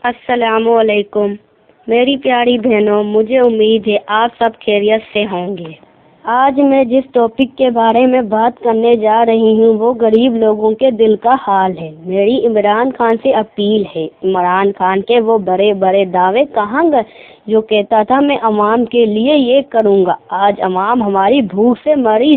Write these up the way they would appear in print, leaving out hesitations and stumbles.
السلام علیکم میری پیاری بہنوں، مجھے امید ہے آپ سب خیریت سے ہوں گے۔ آج میں جس ٹاپک کے بارے میں بات کرنے جا رہی ہوں وہ غریب لوگوں کے دل کا حال ہے۔ میری عمران خان سے اپیل ہے، عمران خان کے وہ بڑے بڑے دعوے کہاں گئے جو کہتا تھا میں عوام کے لیے یہ کروں گا۔ آج عوام ہماری بھوک سے مری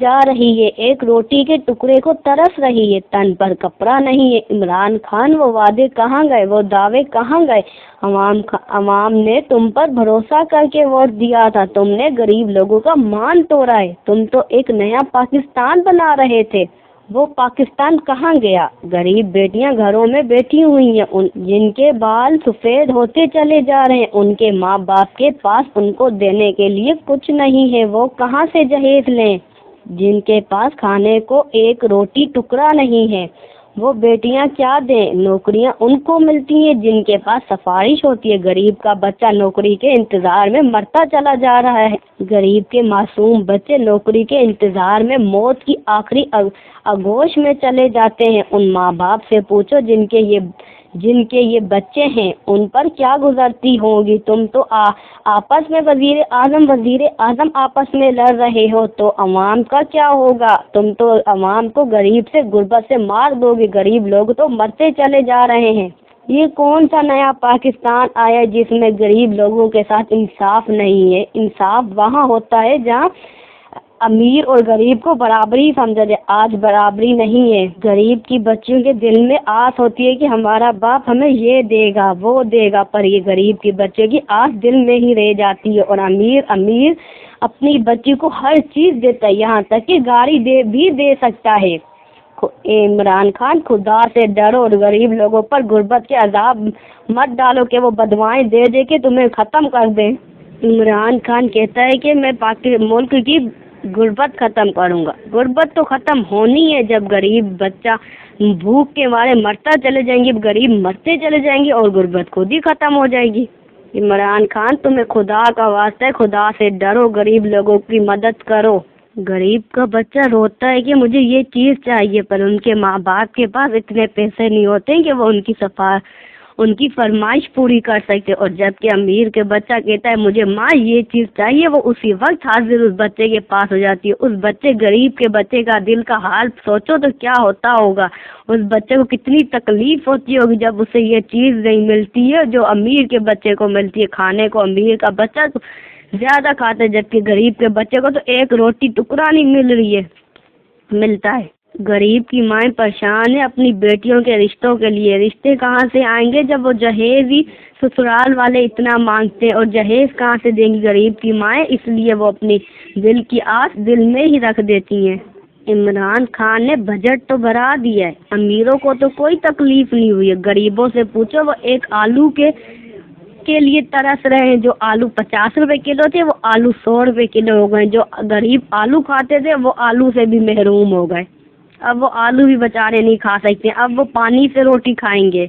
جا رہی ہے، ایک روٹی کے ٹکڑے کو ترس رہی ہے، تن پر کپڑا نہیں ہے۔ عمران خان وہ وعدے کہاں گئے، وہ دعوے کہاں گئے؟ عوام نے تم پر بھروسہ کر کے ووٹ دیا تھا، تم نے غریب لوگوں کا مان توڑا ہے۔ تم تو ایک نیا پاکستان بنا رہے تھے، وہ پاکستان کہاں گیا؟ غریب بیٹیاں گھروں میں بیٹھی ہوئی ہیں، جن کے بال سفید ہوتے چلے جا رہے ہیں، ان کے ماں باپ کے پاس ان کو دینے کے لیے کچھ نہیں ہے، وہ کہاں سے جہیز لیں؟ جن کے پاس کھانے کو ایک روٹی ٹکڑا نہیں ہے، وہ بیٹیاں کیا دیں؟ نوکریاں ان کو ملتی ہیں جن کے پاس سفارش ہوتی ہے۔ غریب کا بچہ نوکری کے انتظار میں مرتا چلا جا رہا ہے، غریب کے معصوم بچے نوکری کے انتظار میں موت کی آخری آغوش میں چلے جاتے ہیں۔ ان ماں باپ سے پوچھو جن کے یہ بچے ہیں، ان پر کیا گزرتی ہوگی۔ تم تو آپس میں وزیر اعظم آپس میں لڑ رہے ہو، تو عوام کا کیا ہوگا؟ تم تو عوام کو غریب سے غربت سے مار دو گے، غریب لوگ تو مرتے چلے جا رہے ہیں۔ یہ کون سا نیا پاکستان آیا جس میں غریب لوگوں کے ساتھ انصاف نہیں ہے؟ انصاف وہاں ہوتا ہے جہاں امیر اور غریب کو برابری سمجھا جائے۔ آج برابری نہیں ہے۔ غریب کی بچیوں کے دل میں آس ہوتی ہے کہ ہمارا باپ ہمیں یہ دے گا وہ دے گا، پر یہ غریب کی بچیوں کی آس دل میں ہی رہ جاتی ہے۔ اور امیر اپنی بچی کو ہر چیز دیتا ہے، یہاں تک کہ گاڑی بھی دے سکتا ہے۔ عمران خان، خدا سے ڈرو اور غریب لوگوں پر غربت کے عذاب مت ڈالو کہ وہ بدوائیں دے دے کے تمہیں ختم کر دیں۔ عمران خان کہتا ہے کہ میں ملک کی غربت ختم کروں گا۔ غربت تو ختم ہونی ہے جب غریب بچہ بھوک کے مارے مرتا چلے جائیں گے، غریب مرتے چلے جائیں گے اور غربت خود ہی ختم ہو جائے گی۔ عمران خان، تمہیں خدا کا واسطہ ہے، خدا سے ڈرو، غریب لوگوں کی مدد کرو۔ غریب کا بچہ روتا ہے کہ مجھے یہ چیز چاہیے، پر ان کے ماں باپ کے پاس اتنے پیسے نہیں ہوتے کہ وہ ان کی فرمائش پوری کر سکتے، اور جب کہ امیر کے بچہ کہتا ہے مجھے ماں یہ چیز چاہیے، وہ اسی وقت حاضر اس بچے کے پاس ہو جاتی ہے۔ اس بچے غریب کے بچے کا دل کا حال سوچو تو کیا ہوتا ہوگا، اس بچے کو کتنی تکلیف ہوتی ہوگی جب اسے یہ چیز نہیں ملتی ہے جو امیر کے بچے کو ملتی ہے۔ کھانے کو امیر کا بچہ زیادہ کھاتا ہے، جبکہ غریب کے بچے کو تو ایک روٹی ٹکڑا نہیں ملتا ہے۔ غریب کی مائیں پریشان ہیں اپنی بیٹیوں کے رشتوں کے لیے۔ رشتے کہاں سے آئیں گے جب وہ جہیز ہی سسرال والے اتنا مانگتے ہیں، اور جہیز کہاں سے دیں گی غریب کی مائیں؟ اس لیے وہ اپنی دل کی آس دل میں ہی رکھ دیتی ہیں۔ عمران خان نے بجٹ تو بڑھا دیا ہے، امیروں کو تو کوئی تکلیف نہیں ہوئی ہے۔ غریبوں سے پوچھو، وہ ایک آلو کے لیے ترس رہے ہیں۔ جو آلو 50 روپے کلو تھے وہ آلو 100 روپے کلو ہو گئے۔ جو غریب آلو کھاتے تھے وہ آلو سے بھی محروم ہو گئے، اب وہ آلو بھی بیچارے نہیں کھا سکتے، اب وہ پانی سے روٹی کھائیں گے۔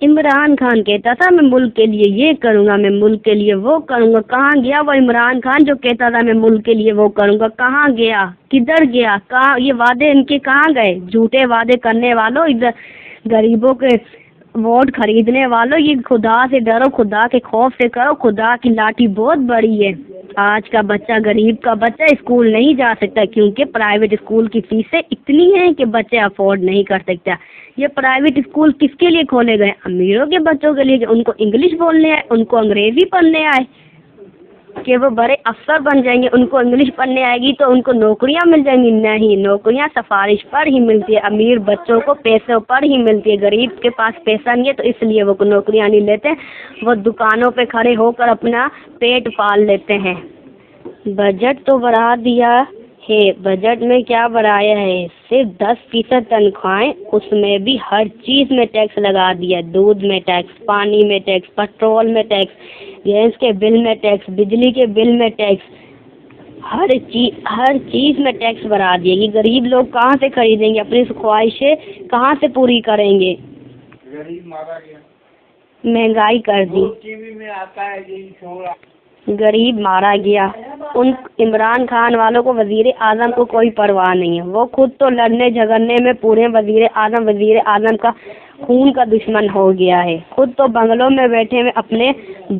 عمران خان کہتا تھا میں ملک کے لیے یہ کروں گا، میں ملک کے لیے وہ کروں گا۔ کہاں گیا وہ عمران خان جو کہتا تھا میں ملک کے لیے وہ کروں گا؟ کہاں گیا؟ کدھر گیا؟ کہاں یہ وعدے ان کے کہاں گئے؟ جھوٹے وعدے کرنے والوں، ادھر غریبوں کے ووٹ خریدنے والوں، یہ خدا سے ڈرو، خدا کے خوف سے کرو، خدا کی لاٹھی بہت بڑی ہے۔ آج کا بچہ، غریب کا بچہ اسکول نہیں جا سکتا کیونکہ پرائیویٹ اسکول کی فیسیں اتنی ہیں کہ بچے افورڈ نہیں کر سکتا۔ یہ پرائیویٹ اسکول کس کے لیے کھولے گئے؟ امیروں کے بچوں کے لیے، کہ ان کو انگلش بولنے آئے، ان کو انگریزی پڑھنے آئے، کہ وہ بڑے افسر بن جائیں گے۔ ان کو انگلش پڑھنے آئے گی تو ان کو نوکریاں مل جائیں گی؟ نہیں، نوکریاں سفارش پر ہی ملتی ہے، امیر بچوں کو پیسوں پر ہی ملتی ہے۔ غریب کے پاس پیسہ نہیں ہے تو اس لیے وہ نوکریاں نہیں لیتے، وہ دکانوں پہ کھڑے ہو کر اپنا پیٹ پال لیتے ہیں۔ بجٹ تو بڑھا دیا ہے، بجٹ میں کیا بڑھایا ہے؟ صرف 10% تنخواہیں، اس میں بھی ہر چیز میں ٹیکس لگا دیا، دودھ میں ٹیکس، پانی میں ٹیکس، پیٹرول میں ٹیکس، گیس کے بل میں ٹیکس، بجلی کے بل میں ٹیکس، ہر چیز میں ٹیکس بڑھا دیا۔ یہ غریب لوگ کہاں سے خریدیں گے؟ اپنی خواہشیں کہاں سے پوری کریں گے؟ غریب مارا گیا، مہنگائی کر دی، ٹی وی میں آتا ہے غریب مارا گیا۔ ان عمران خان والوں کو، وزیر اعظم کو کوئی پرواہ نہیں ہے، وہ خود تو لڑنے جھگڑنے میں پورے وزیر اعظم کا خون کا دشمن ہو گیا ہے. خود تو بنگلوں میں بیٹھے ہوئے اپنے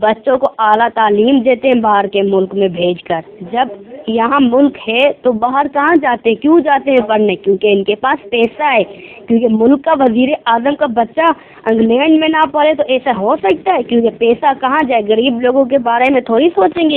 بچوں کو اعلیٰ تعلیم دیتے ہیں باہر کے ملک میں بھیج کر. جب یہاں ملک ہے تو باہر کہاں جاتے ہیں؟ کیوں جاتے ہیں پڑھنے؟ کیونکہ ان کے پاس پیسہ ہے. کیونکہ ملک کا وزیر اعظم کا بچہ انگلینڈ میں نہ پڑھے تو ایسا ہو سکتا ہے؟ کیونکہ پیسہ کہاں جائے؟ غریب لوگوں کے بارے میں تھوڑی سوچیں گے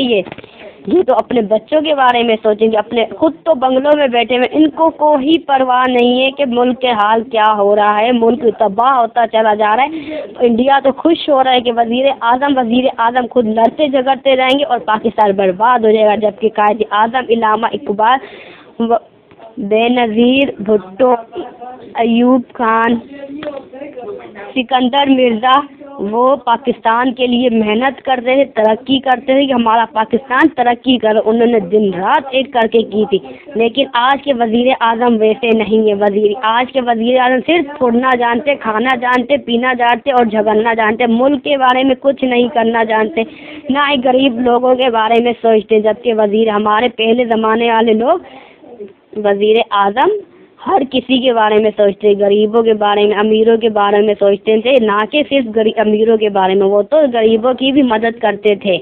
یہ تو اپنے بچوں کے بارے میں سوچیں گے. اپنے خود تو بنگلوں میں بیٹھے ہوئے ان کو کوئی پرواہ نہیں ہے کہ ملک کے حال کیا ہو رہا ہے. ملک تباہ ہوتا چلا جا رہا ہے. انڈیا تو خوش ہو رہا ہے کہ وزیر اعظم خود لڑتے جھگڑتے رہیں گے اور پاکستان برباد ہو جائے گا. جبکہ قائد اعظم علامہ اقبال بے نظیر بھٹو، ایوب خان، سکندر مرزا وہ پاکستان کے لیے محنت کرتے تھے، ترقی کرتے تھے کہ ہمارا پاکستان ترقی کرے. انہوں نے دن رات ایک کر کے کی تھی. لیکن آج کے وزیر اعظم ویسے نہیں ہے. آج کے وزیر اعظم صرف پھوڑنا جانتے، کھانا جانتے، پینا جانتے اور جھگڑنا جانتے. ملک کے بارے میں کچھ نہیں کرنا جانتے، نہ ہی غریب لوگوں کے بارے میں سوچتے. جبکہ ہمارے پہلے زمانے والے لوگ وزیر اعظم ہر کسی کے بارے میں سوچتے، غریبوں کے بارے میں، امیروں کے بارے میں سوچتے تھے، نہ کہ صرف امیروں کے بارے میں. وہ تو غریبوں کی بھی مدد کرتے تھے.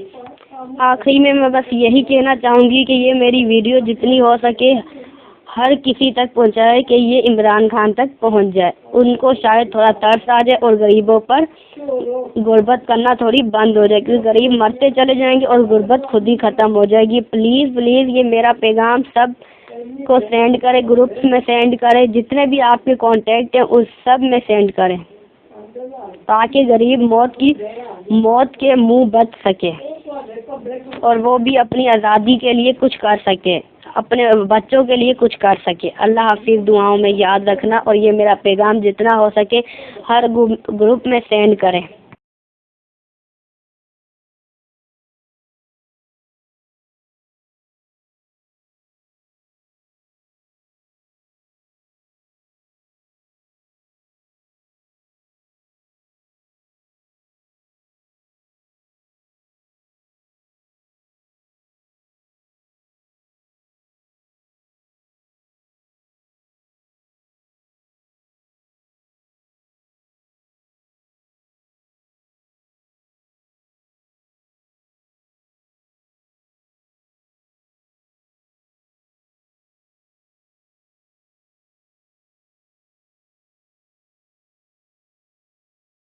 آخری میں بس یہی کہنا چاہوں گی کہ یہ میری ویڈیو جتنی ہو سکے ہر کسی تک پہنچائے کہ یہ عمران خان تک پہنچ جائے. ان کو شاید تھوڑا ترس آ جائے اور غریبوں پر غربت کرنا تھوڑی بند ہو جائے، کیونکہ غریب مرتے چلے جائیں گے اور غربت خود ہی ختم ہو جائے گی. پلیز یہ میرا پیغام سب کو سینڈ کرے، گروپس میں سینڈ کرے، جتنے بھی آپ کے کانٹیکٹ ہیں اس سب میں سینڈ کریں تاکہ غریب موت کے منہ بچ سکے اور وہ بھی اپنی آزادی کے لیے کچھ کر سکے، اپنے بچوں کے لیے کچھ کر سکے. اللہ حافظ. دعاؤں میں یاد رکھنا اور یہ میرا پیغام جتنا ہو سکے ہر گروپ میں سینڈ کریں.